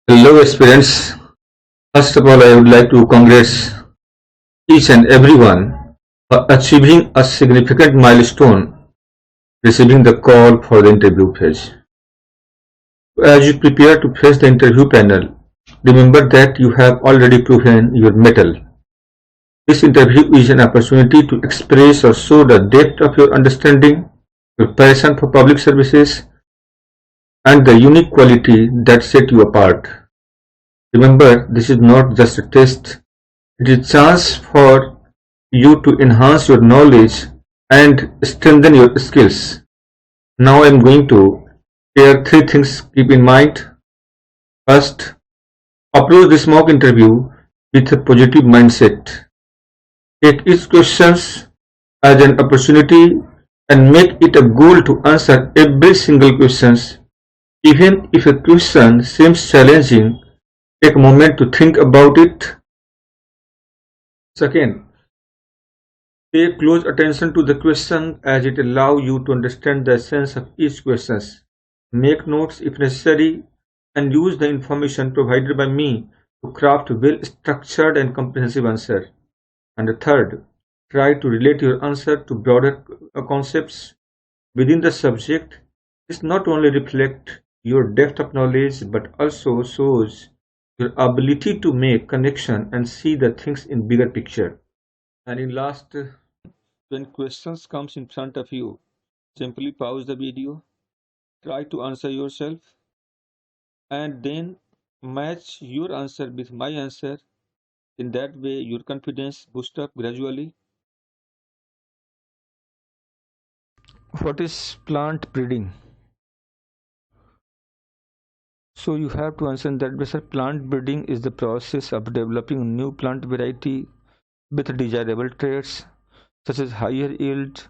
Hello aspirants, first of all I would like to congratulate each and everyone for achieving a significant milestone, receiving the call for the interview phase. As you prepare to face the interview panel, remember that you have already proven your mettle. This interview is an opportunity to express or show the depth of your understanding, your passion for public services, and the unique quality that set you apart. Remember, this is not just a test, it is a chance for you to enhance your knowledge and strengthen your skills. Now I am going to share three things to keep in mind. First, approach this mock interview with a positive mindset. Take each question as an opportunity and make it a goal to answer every single question. Even if a question seems challenging, take a moment to think about it. Second, pay close attention to the question as it allows you to understand the essence of each question. Make notes if necessary and use the information provided by me to craft a well-structured and comprehensive answer. And the third, try to relate your answer to broader concepts within the subject. This not only reflects your depth of knowledge but also shows your ability to make connection and see the things in bigger picture. And in last, when questions comes in front of you, simply pause the video, try to answer yourself, and then match your answer with my answer. In that way, your confidence boosts up gradually. What is plant breeding? So you have to answer that because plant breeding is the process of developing new plant variety with desirable traits such as higher yield,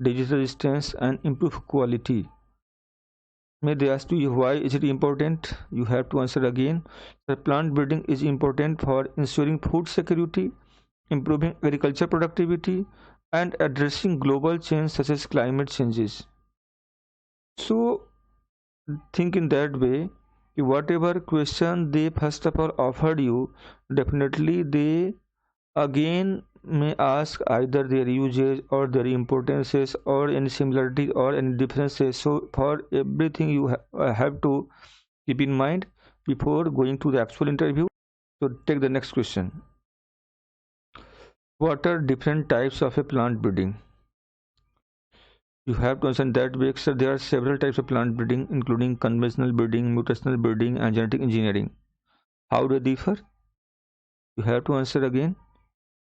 disease resistance, and improved quality. May they ask you why is it important? You have to answer again. The plant breeding is important for ensuring food security, improving agriculture productivity, and addressing global change such as climate changes. So think in that way. Whatever question they first of all offered you, definitely they again may ask either their usage or their importances or any similarity or any differences. So for everything you have to keep in mind before going to the actual interview. So take the next question. What are different types of a plant breeding? You have to understand that way, sir, there are several types of plant breeding, including conventional breeding, mutational breeding, and genetic engineering. How do they differ? You have to answer again.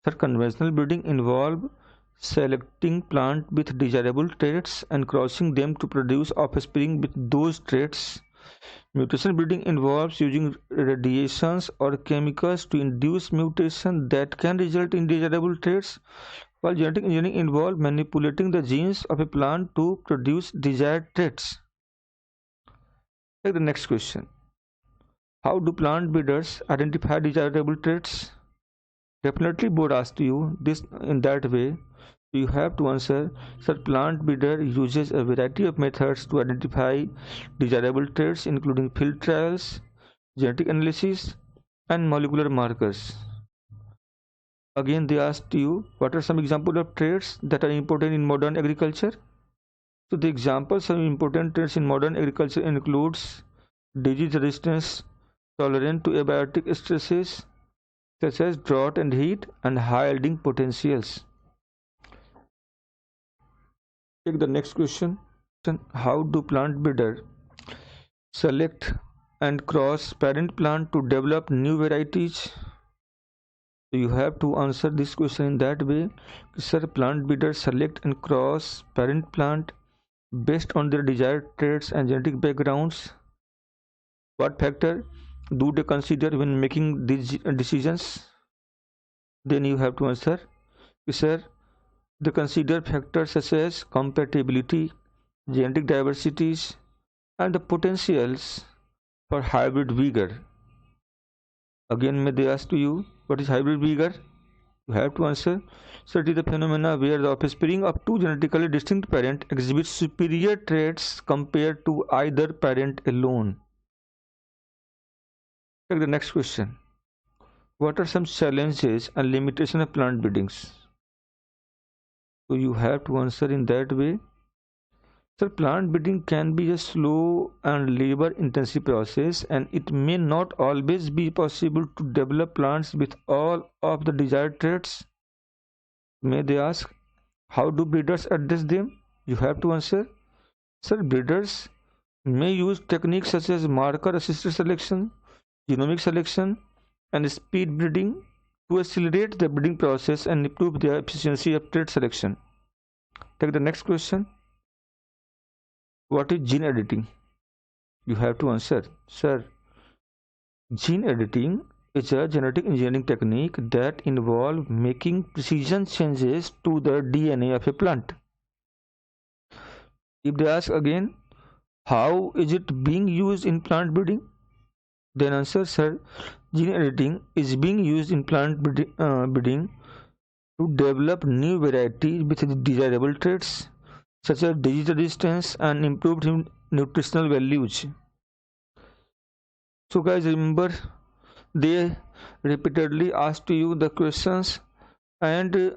Sir, conventional breeding involve selecting plant with desirable traits and crossing them to produce offspring with those traits. Mutation breeding involves using radiations or chemicals to induce mutation that can result in desirable traits, while genetic engineering involves manipulating the genes of a plant to produce desired traits. Take the next question. How do plant breeders identify desirable traits? Definitely board asked you this in that way. You have to answer. Sir, plant breeder uses a variety of methods to identify desirable traits, including field trials, genetic analysis, and molecular markers. Again, they asked you what are some examples of traits that are important in modern agriculture. So the examples of important traits in modern agriculture includes disease resistance, tolerant to abiotic stresses such as drought and heat, and high yielding potentials. Take the next question. How do plant breeders select and cross parent plant to develop new varieties? So you have to answer this question in that way. Sir, plant breeders select and cross parent plant based on their desired traits and genetic backgrounds. What factor do they consider when making these decisions? Then you have to answer. Sir, they consider factors such as compatibility, genetic diversities, and the potentials for hybrid vigor. Again, may they ask to you, what is hybrid vigor? You have to answer. So it is the phenomena where the offspring of two genetically distinct parents exhibits superior traits compared to either parent alone. Take the next question. What are some challenges and limitations of plant breedings? So you have to answer in that way. So plant breeding can be a slow and labor intensive process, and it may not always be possible to develop plants with all of the desired traits. May they ask, how do breeders address them? You have to answer. Sir, breeders may use techniques such as marker assisted selection, genomic selection, and speed breeding to accelerate the breeding process and improve the efficiency of trait selection. Take the next question. What is gene editing? You have to answer. Sir, gene editing is a genetic engineering technique that involves making precision changes to the DNA of a plant. If they ask again, how is it being used in plant breeding? Then answer, sir, gene editing is being used in plant breeding to develop new varieties with desirable traits such as disease resistance and improved nutritional values. So guys, remember, they repeatedly asked you the questions, and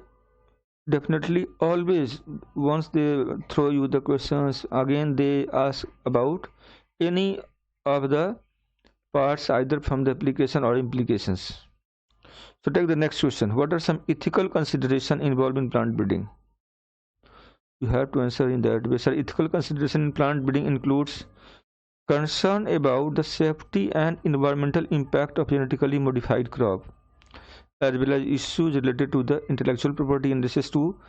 definitely always once they throw you the questions again, they ask about any of the parts either from the application or implications. So take the next question. What are some ethical considerations involved in plant breeding? You have to answer in that way. Sir, ethical consideration in plant breeding includes concern about the safety and environmental impact of genetically modified crop, as well as issues related to the intellectual property and access to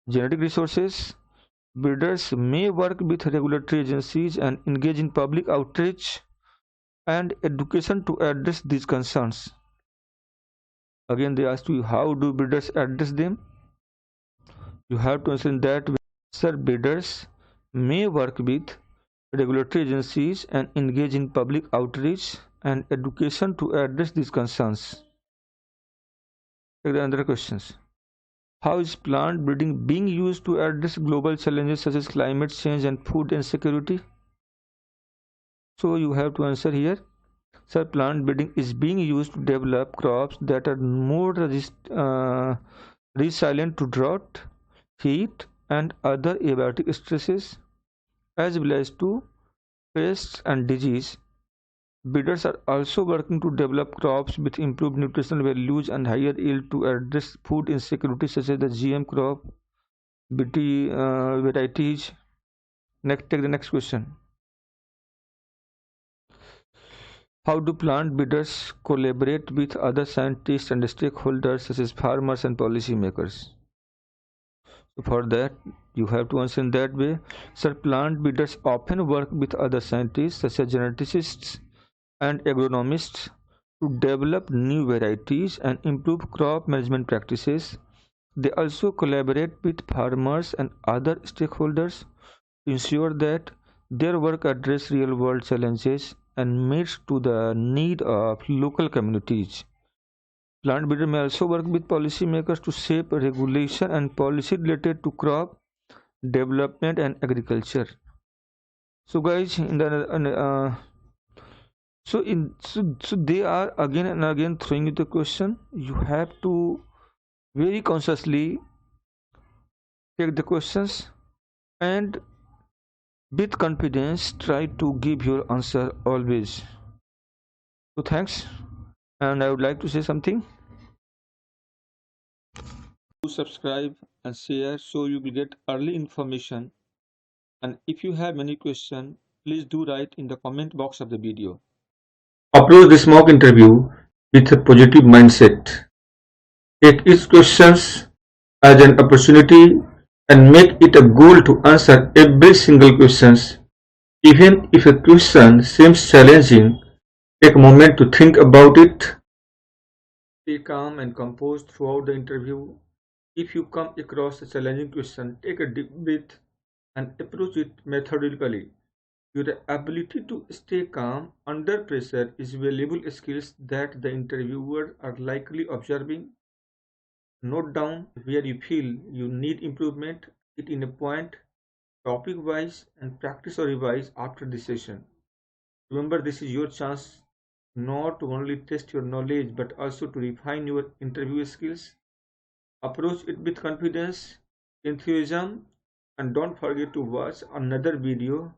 genetic resources. Breeders may work with regulatory agencies and engage in public outreach and education to address these concerns. Again, they asked you, how do breeders address them? You have to answer in that way. Sir, breeders may work with regulatory agencies and engage in public outreach and education to address these concerns. Take the other questions. How is plant breeding being used to address global challenges such as climate change and food insecurity? So you have to answer here. Sir, plant breeding is being used to develop crops that are more resilient to drought, heat, and other abiotic stresses, as well as to pests and disease. Breeders are also working to develop crops with improved nutritional values and higher yield to address food insecurity such as the GM crop, BT varieties. Next, take the next question. How do plant breeders collaborate with other scientists and stakeholders such as farmers and policymakers? So for that, you have to answer in that way. Sir, plant breeders often work with other scientists such as geneticists and agronomists to develop new varieties and improve crop management practices. They also collaborate with farmers and other stakeholders to ensure that their work addresses real world challenges and meets to the need of local communities. Plant breeders may also work with policymakers to shape regulation and policy related to crop development and agriculture. So guys, in the so they are again and again throwing you the question. You have to very consciously take the questions and with confidence try to give your answer always. So thanks, and I would like to say something. Do subscribe and share so you will get early information. And if you have any question, please do write in the comment box of the video. Approach this mock interview with a positive mindset. Take each questions as an opportunity and make it a goal to answer every single question. Even if a question seems challenging, take a moment to think about it. Stay calm and composed throughout the interview. If you come across a challenging question, take a deep breath and approach it methodically. Your ability to stay calm under pressure is valuable skills that the interviewer are likely observing. Note down where you feel you need improvement, it in a point, topic wise, and practice or revise after the session. Remember, this is your chance not to only test your knowledge but also to refine your interview skills. Approach it with confidence, enthusiasm, and don't forget to watch another video